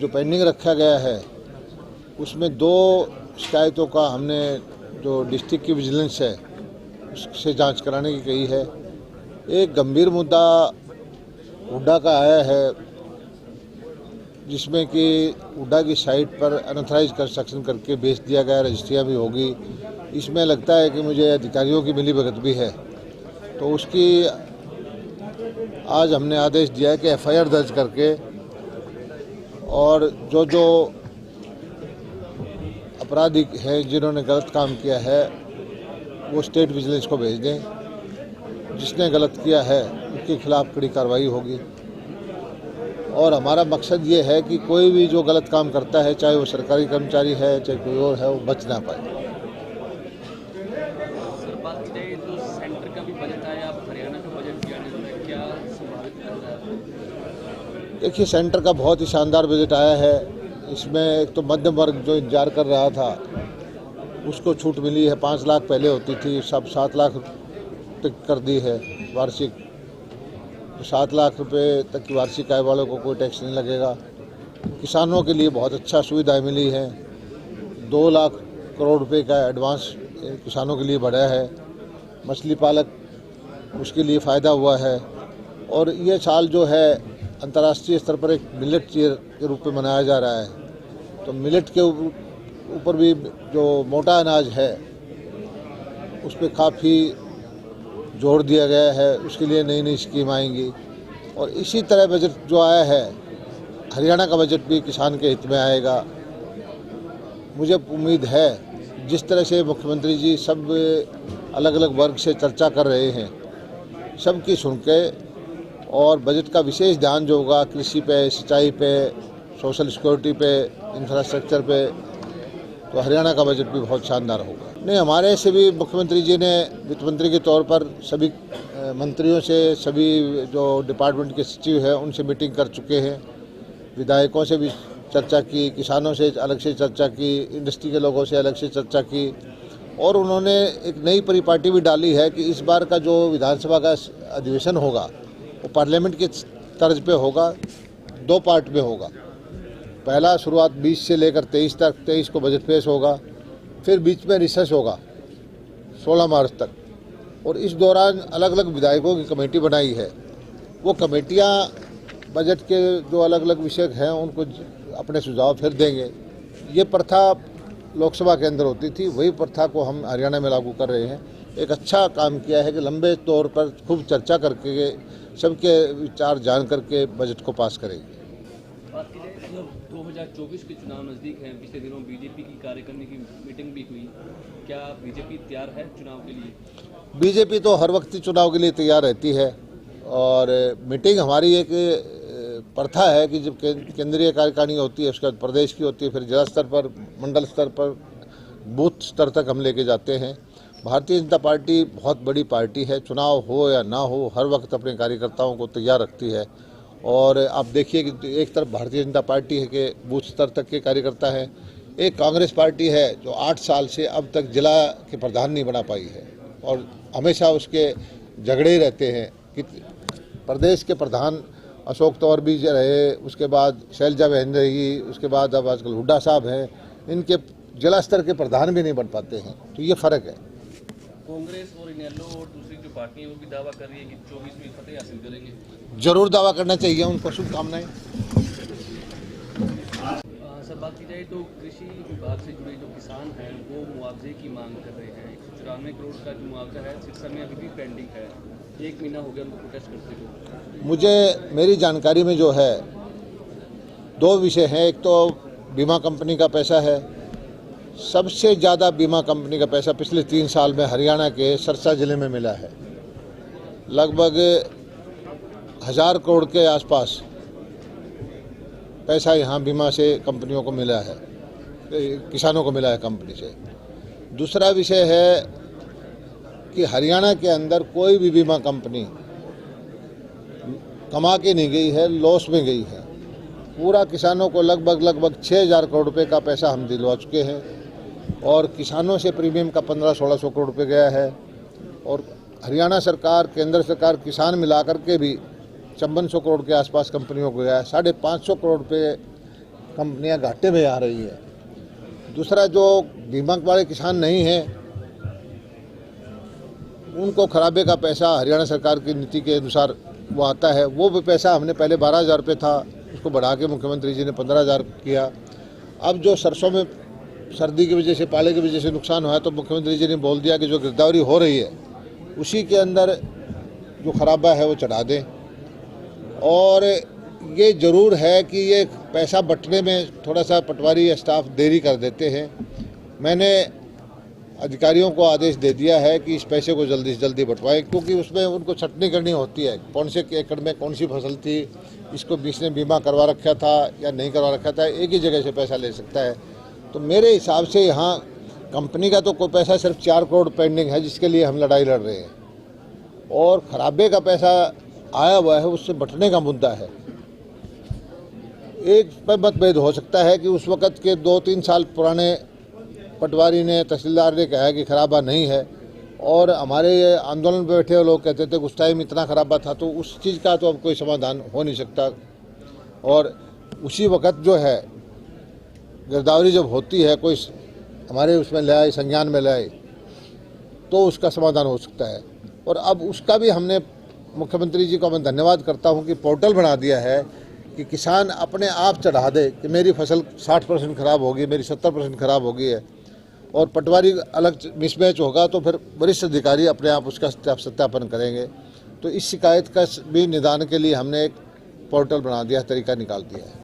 जो पेंडिंग रखा गया है उसमें दो शिकायतों का हमने जो डिस्ट्रिक्ट की विजिलेंस है उससे जांच कराने की कही है। एक गंभीर मुद्दा हुड्डा का आया है जिसमें कि हुड्डा की साइट पर अनऑथराइज कंस्ट्रक्शन करके बेच दिया गया, रजिस्ट्रियाँ भी होगी। इसमें लगता है कि मुझे अधिकारियों की मिलीभगत भी है, तो उसकी आज हमने आदेश दिया है कि एफआईआर दर्ज करके और जो जो अपराधी हैं जिन्होंने गलत काम किया है वो स्टेट विजिलेंस को भेज दें। जिसने गलत किया है उसके खिलाफ कड़ी कार्रवाई होगी। और हमारा मकसद ये है कि कोई भी जो गलत काम करता है, चाहे वो सरकारी कर्मचारी है चाहे कोई और है, वो बच ना पाए। सर, बात करें तो सेंटर का भी बजट आया, आप हरियाणा का बजट भी आने वाला है, क्या संभावित लग रहा है? देखिए, सेंटर का बहुत ही शानदार बजट आया है। इसमें एक तो मध्यम वर्ग जो इंतजार कर रहा था उसको छूट मिली है। 5 लाख पहले होती थी, सब 7 लाख तक कर दी है वार्षिक। तो 7 लाख रुपए तक की वार्षिक आय वालों को कोई टैक्स नहीं लगेगा। किसानों के लिए बहुत अच्छा सुविधाएं मिली हैं। 2 लाख करोड़ रुपए का एडवांस किसानों के लिए बढ़ा है। मछली पालक उसके लिए फ़ायदा हुआ है। और ये साल जो है अंतर्राष्ट्रीय स्तर पर एक मिलेट ईयर के रूप में मनाया जा रहा है। तो मिलेट के ऊपर भी जो मोटा अनाज है उस पर काफ़ी जोर दिया गया है। उसके लिए नई नई स्कीम आएंगी। और इसी तरह बजट जो आया है, हरियाणा का बजट भी किसान के हित में आएगा। मुझे उम्मीद है जिस तरह से मुख्यमंत्री जी सब अलग अलग वर्ग से चर्चा कर रहे हैं, सबकी सुन के और बजट का विशेष ध्यान जो होगा कृषि पे, सिंचाई पे, सोशल सिक्योरिटी पे, इंफ्रास्ट्रक्चर पे, तो हरियाणा का बजट भी बहुत शानदार होगा। नहीं, हमारे से भी मुख्यमंत्री जी ने वित्त मंत्री के तौर पर सभी मंत्रियों से, सभी जो डिपार्टमेंट के सचिव हैं उनसे मीटिंग कर चुके हैं। विधायकों से भी चर्चा की, किसानों से अलग से चर्चा की, इंडस्ट्री के लोगों से अलग से चर्चा की। और उन्होंने एक नई परिपाटी भी डाली है कि इस बार का जो विधानसभा का अधिवेशन होगा वो पार्लियामेंट के तर्ज पे होगा। 2 पार्ट में होगा। पहला शुरुआत 20 से लेकर 23 तक, 23 को बजट पेश होगा। फिर बीच में रिसेस होगा 16 मार्च तक। और इस दौरान अलग अलग विधायकों की कमेटी बनाई है। वो कमेटियां बजट के जो अलग अलग विषय हैं उनको अपने सुझाव फिर देंगे। ये प्रथा लोकसभा के अंदर होती थी, वही प्रथा को हम हरियाणा में लागू कर रहे हैं। एक अच्छा काम किया है कि लंबे तौर पर खूब चर्चा करके, सबके विचार जान करके बजट को पास करेंगे। बात की जाए तो 2024 के चुनाव नज़दीक हैं। पिछले दिनों बीजेपी की कार्यकारिणी की मीटिंग भी हुई। क्या बीजेपी तैयार है चुनाव के लिए? बीजेपी तो हर वक्त ही चुनाव के लिए तैयार रहती है। और मीटिंग हमारी एक प्रथा है कि जब केंद्रीय कार्यकारिणी होती है, उसके बाद प्रदेश की होती है, फिर जिला स्तर पर, मंडल स्तर पर, बूथ स्तर तक हम लेके जाते हैं। भारतीय जनता पार्टी बहुत बड़ी पार्टी है। चुनाव हो या ना हो, हर वक्त अपने कार्यकर्ताओं को तैयार रखती है। और आप देखिए कि एक तरफ भारतीय जनता पार्टी है कि बूथ स्तर तक के कार्यकर्ता हैं, एक कांग्रेस पार्टी है जो 8 साल से अब तक जिला के प्रधान नहीं बना पाई है और हमेशा उसके झगड़े ही रहते हैं कि प्रदेश के प्रधान अशोक तंवर भी रहे, उसके बाद शैलजा बहन रही, उसके बाद अब आजकल हुड्डा साहब हैं। इनके जिला स्तर के प्रधान भी नहीं बन पाते हैं। तो ये फ़र्क है। कांग्रेस और इनेलो और दूसरी जो पार्टी है वो भी दावा कर रही है कि 24 में फतेह हासिल करेंगे। जरूर दावा करना चाहिए, उनको शुभकामनाएं। सर, बात की जाए तो कृषि विभाग से जुड़े जो किसान हैं वो मुआवजे की मांग कर रहे हैं। 194 करोड़ का जो मुआवजा है सिरसा में अभी भी पेंडिंग है। 1 महीना हो गया उनको प्रोटेस्ट करते हुए। मेरी जानकारी में जो है 2 विषय हैं। एक तो बीमा कंपनी का पैसा है। सबसे ज़्यादा बीमा कंपनी का पैसा पिछले 3 साल में हरियाणा के सिरसा जिले में मिला है। लगभग 1000 करोड़ के आसपास पैसा यहाँ बीमा से कंपनियों को मिला है, किसानों को मिला है कंपनी से। दूसरा विषय है कि हरियाणा के अंदर कोई भी बीमा कंपनी कमा के नहीं गई है, लॉस में गई है। पूरा किसानों को लगभग 6000 करोड़ रुपए का पैसा हम दिलवा चुके हैं। और किसानों से प्रीमियम का 1500-1600 करोड़ रुपए गया है। और हरियाणा सरकार, केंद्र सरकार, किसान मिलाकर के भी 5400 करोड़ के आसपास कंपनियों को गया है। 550 करोड़ रुपए कंपनियां घाटे में आ रही है। दूसरा, जो बीमा वाले किसान नहीं हैं उनको खराबे का पैसा हरियाणा सरकार की नीति के अनुसार वो आता है। वो भी पैसा हमने पहले 12,000 रुपये था, उसको बढ़ा के मुख्यमंत्री जी ने 15,000 किया। अब जो सरसों में सर्दी की वजह से, पाले की वजह से नुकसान हुआ है, तो मुख्यमंत्री जी ने बोल दिया कि जो गिरदावरी हो रही है उसी के अंदर जो खराबा है वो चढ़ा दें। और ये ज़रूर है कि ये पैसा बंटने में थोड़ा सा पटवारी या स्टाफ देरी कर देते हैं। मैंने अधिकारियों को आदेश दे दिया है कि इस पैसे को जल्दी से जल्दी बंटवाएं, क्योंकि उसमें उनको छटनी करनी होती है कौन से एकड़ में कौन सी फसल थी, इसको किसने बीमा करवा रखा था या नहीं करवा रखा था, एक ही जगह से पैसा ले सकता है। तो मेरे हिसाब से यहाँ कंपनी का तो कोई पैसा सिर्फ 4 करोड़ पेंडिंग है जिसके लिए हम लड़ाई लड़ रहे हैं, और खराबे का पैसा आया हुआ है उससे बंटने का मुद्दा है। एक पर मतभेद हो सकता है कि उस वक़्त के 2-3 साल पुराने पटवारी ने, तहसीलदार ने कहा कि खराबा नहीं है, और हमारे आंदोलन पर बैठे हुए लोग कहते थे कि उस टाइम इतना खराबा था, तो उस चीज़ का तो अब कोई समाधान हो नहीं सकता। और उसी वक़्त जो है गिरदावरी जब होती है, कोई हमारे उसमें ले आए, संज्ञान में ले आए, तो उसका समाधान हो सकता है। और अब उसका भी हमने मुख्यमंत्री जी को मैं धन्यवाद करता हूं कि पोर्टल बना दिया है कि किसान अपने आप चढ़ा दे कि मेरी फसल 60% खराब होगी, मेरी 70% खराब हो गई है, और पटवारी अलग मिसमैच होगा तो फिर वरिष्ठ अधिकारी अपने आप उसका सत्यापन करेंगे। तो इस शिकायत का भी निदान के लिए हमने एक पोर्टल बना दिया, तरीका निकाल दिया है।